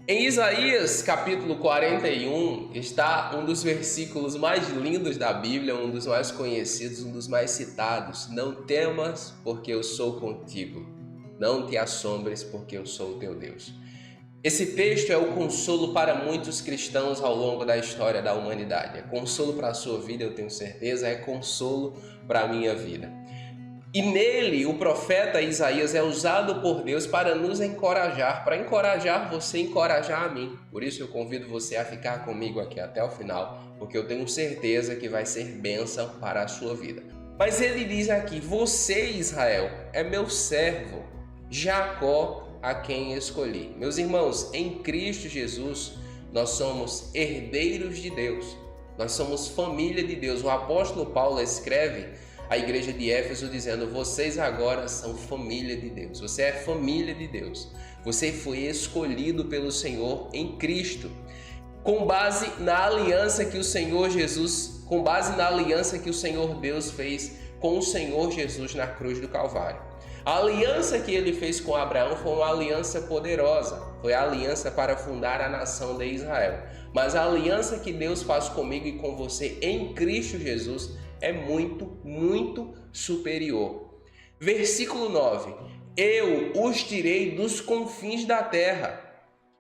Em Isaías capítulo 41 está um dos versículos mais lindos da Bíblia, um dos mais conhecidos, um dos mais citados. Não temas, porque eu sou contigo. Não te assombres, porque eu sou o teu Deus. Esse texto é o consolo para muitos cristãos ao longo da história da humanidade. É consolo para a sua vida, eu tenho certeza, é consolo para a minha vida. E nele, o profeta Isaías é usado por Deus para nos encorajar, para encorajar você, encorajar a mim. Por isso eu convido você a ficar comigo aqui até o final, porque eu tenho certeza que vai ser bênção para a sua vida. Mas ele diz aqui, você, Israel, é meu servo, Jacó, a quem escolhi. Meus irmãos, em Cristo Jesus, nós somos herdeiros de Deus, nós somos família de Deus. O apóstolo Paulo escreve a igreja de Éfeso dizendo, vocês agora são família de Deus, você é família de Deus, você foi escolhido pelo Senhor em Cristo, com base na aliança que o Senhor Jesus, com base na aliança que o Senhor Deus fez com o Senhor Jesus na cruz do Calvário. A aliança que ele fez com Abraão foi uma aliança poderosa, foi a aliança para fundar a nação de Israel. Mas a aliança que Deus faz comigo e com você em Cristo Jesus é muito, muito superior. Versículo 9. Eu os tirei dos confins da terra,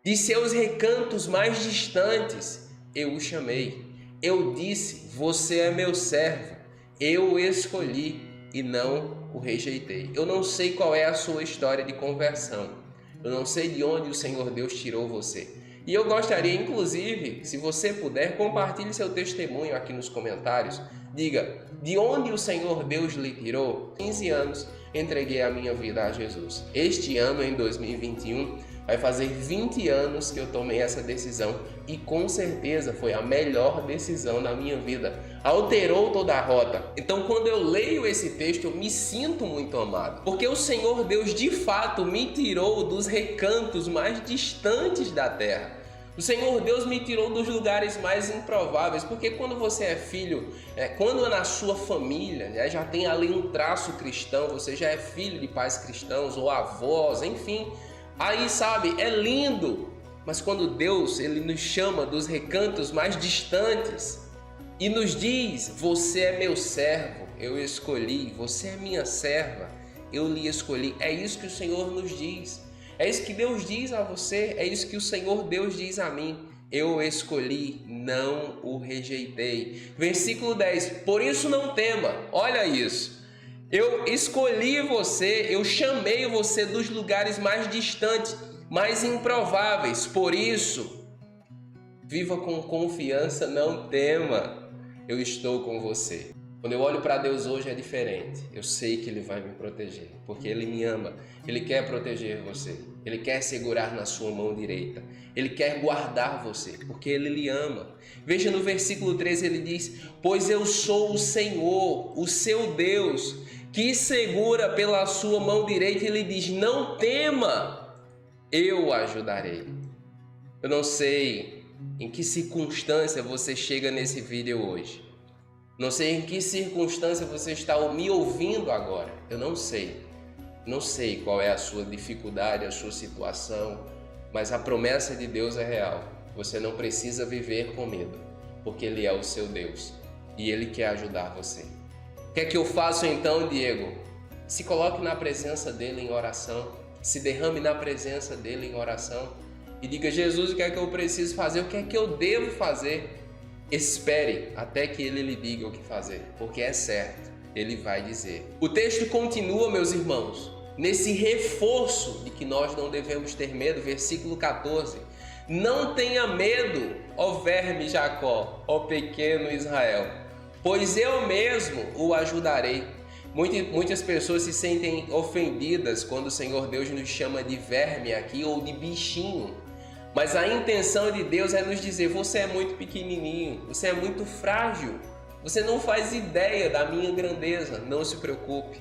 de seus recantos mais distantes, eu o chamei. Eu disse, você é meu servo, eu o escolhi e não o rejeitei. Eu não sei qual é a sua história de conversão. Eu não sei de onde o Senhor Deus tirou você. E eu gostaria, inclusive, se você puder, compartilhe seu testemunho aqui nos comentários. Diga, de onde o Senhor Deus lhe tirou? 15 anos entreguei a minha vida a Jesus. Este ano, em 2021, vai fazer 20 anos que eu tomei essa decisão e com certeza foi a melhor decisão da minha vida. Alterou toda a rota. Então, quando eu leio esse texto, eu me sinto muito amado, porque o Senhor Deus de fato me tirou dos recantos mais distantes da terra. O Senhor Deus me tirou dos lugares mais improváveis, porque quando você é filho, quando na sua família já tem ali um traço cristão, você já é filho de pais cristãos ou avós, enfim, aí sabe, é lindo. Mas quando Deus ele nos chama dos recantos mais distantes e nos diz, você é meu servo, eu escolhi, você é minha serva, eu lhe escolhi, é isso que o Senhor nos diz. É isso que Deus diz a você, é isso que o Senhor Deus diz a mim. Eu o escolhi, não o rejeitei. Versículo 10, por isso não tema, olha isso. Eu escolhi você, eu chamei você dos lugares mais distantes, mais improváveis. Por isso, viva com confiança, não tema, eu estou com você. Quando eu olho para Deus hoje é diferente. Eu sei que Ele vai me proteger, porque Ele me ama. Ele quer proteger você. Ele quer segurar na sua mão direita. Ele quer guardar você, porque Ele lhe ama. Veja no versículo 13, ele diz, pois eu sou o Senhor, o seu Deus, que segura pela sua mão direita. Ele diz, não tema, eu o ajudarei. Eu não sei em que circunstância você chega nesse vídeo hoje. Não sei em que circunstância você está me ouvindo agora. Eu não sei. Não sei qual é a sua dificuldade, a sua situação, mas a promessa de Deus é real. Você não precisa viver com medo, porque Ele é o seu Deus e Ele quer ajudar você. O que é que eu faço então, Diego? Se coloque na presença dEle em oração, se derrame na presença dEle em oração e diga, Jesus, o que é que eu preciso fazer? O que é que eu devo fazer? Espere até que Ele lhe diga o que fazer, porque é certo, Ele vai dizer. O texto continua, meus irmãos, nesse reforço de que nós não devemos ter medo, versículo 14. Não tenha medo, ó verme Jacó, ó pequeno Israel, pois eu mesmo o ajudarei. Muitas pessoas se sentem ofendidas quando o Senhor Deus nos chama de verme aqui ou de bichinho. Mas a intenção de Deus é nos dizer, você é muito pequenininho, você é muito frágil, você não faz ideia da minha grandeza, não se preocupe,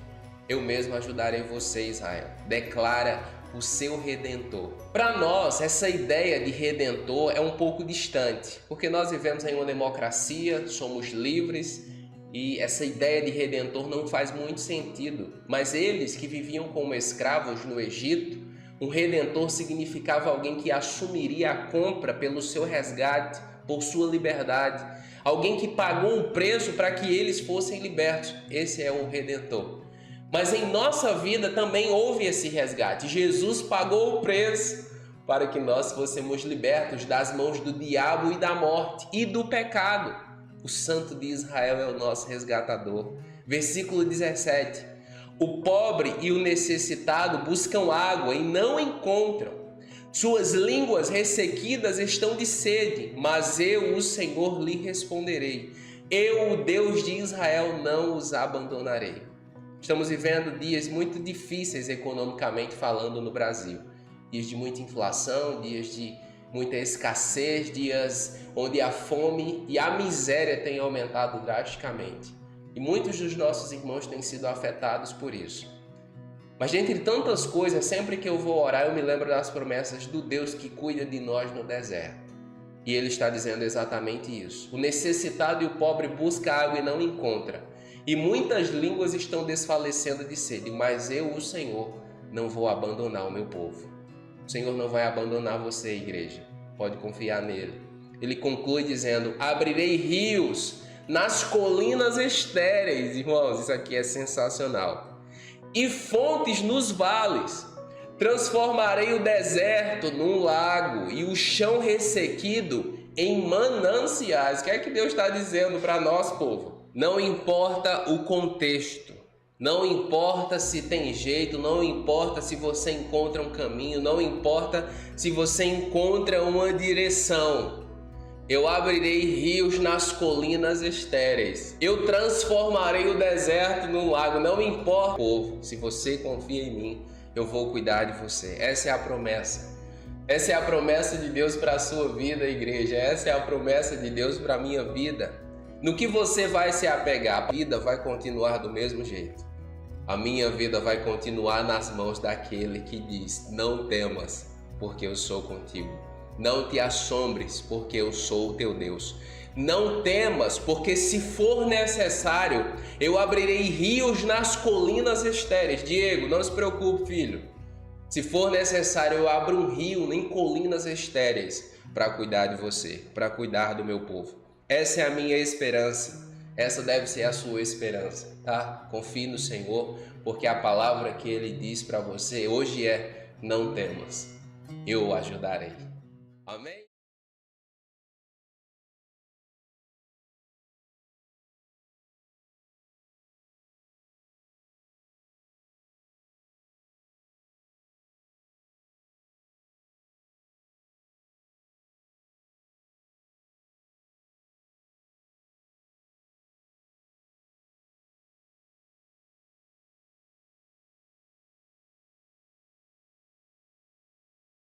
eu mesmo ajudarei você, Israel, declara o seu Redentor. Para nós, essa ideia de Redentor é um pouco distante, porque nós vivemos em uma democracia, somos livres e essa ideia de Redentor não faz muito sentido. Mas eles que viviam como escravos no Egito, Um redentor significava alguém que assumiria a compra pelo seu resgate, por sua liberdade. Alguém que pagou um preço para que eles fossem libertos. Esse é o redentor. Mas em nossa vida também houve esse resgate. Jesus pagou o preço para que nós fôssemos libertos das mãos do diabo e da morte e do pecado. O Santo de Israel é o nosso resgatador. Versículo 17. O pobre e o necessitado buscam água e não encontram. Suas línguas ressequidas estão de sede, mas eu, o Senhor, lhe responderei. Eu, o Deus de Israel, não os abandonarei. Estamos vivendo dias muito difíceis economicamente falando no Brasil. Dias de muita inflação, dias de muita escassez, dias onde a fome e a miséria têm aumentado drasticamente. E muitos dos nossos irmãos têm sido afetados por isso. Mas dentre tantas coisas, sempre que eu vou orar, eu me lembro das promessas do Deus que cuida de nós no deserto. E Ele está dizendo exatamente isso. O necessitado e o pobre busca água e não encontra. E muitas línguas estão desfalecendo de sede, mas eu, o Senhor, não vou abandonar o meu povo. O Senhor não vai abandonar você, igreja. Pode confiar nele. Ele conclui dizendo: abrirei rios nas colinas estéreis. Irmãos, isso aqui é sensacional. E fontes nos vales. Transformarei o deserto num lago e o chão ressequido em mananciais. O que é que Deus está dizendo para nós, povo? Não importa o contexto, não importa se tem jeito, não importa se você encontra um caminho, não importa se você encontra uma direção. Eu abrirei rios nas colinas estéreis. Eu transformarei o deserto num lago. Não importa, povo, se você confia em mim, eu vou cuidar de você. Essa é a promessa. Essa é a promessa de Deus para a sua vida, igreja. Essa é a promessa de Deus para a minha vida. No que você vai se apegar? A vida vai continuar do mesmo jeito. A minha vida vai continuar nas mãos daquele que diz: não temas, porque eu sou contigo. Não te assombres, porque eu sou o teu Deus. Não temas, porque se for necessário, eu abrirei rios nas colinas estéreis. Diego, não se preocupe, filho. Se for necessário, eu abro um rio em colinas estéreis para cuidar de você, para cuidar do meu povo. Essa é a minha esperança. Essa deve ser a sua esperança, tá? Confie no Senhor, porque a palavra que Ele diz para você hoje é: não temas, eu o ajudarei. Amém?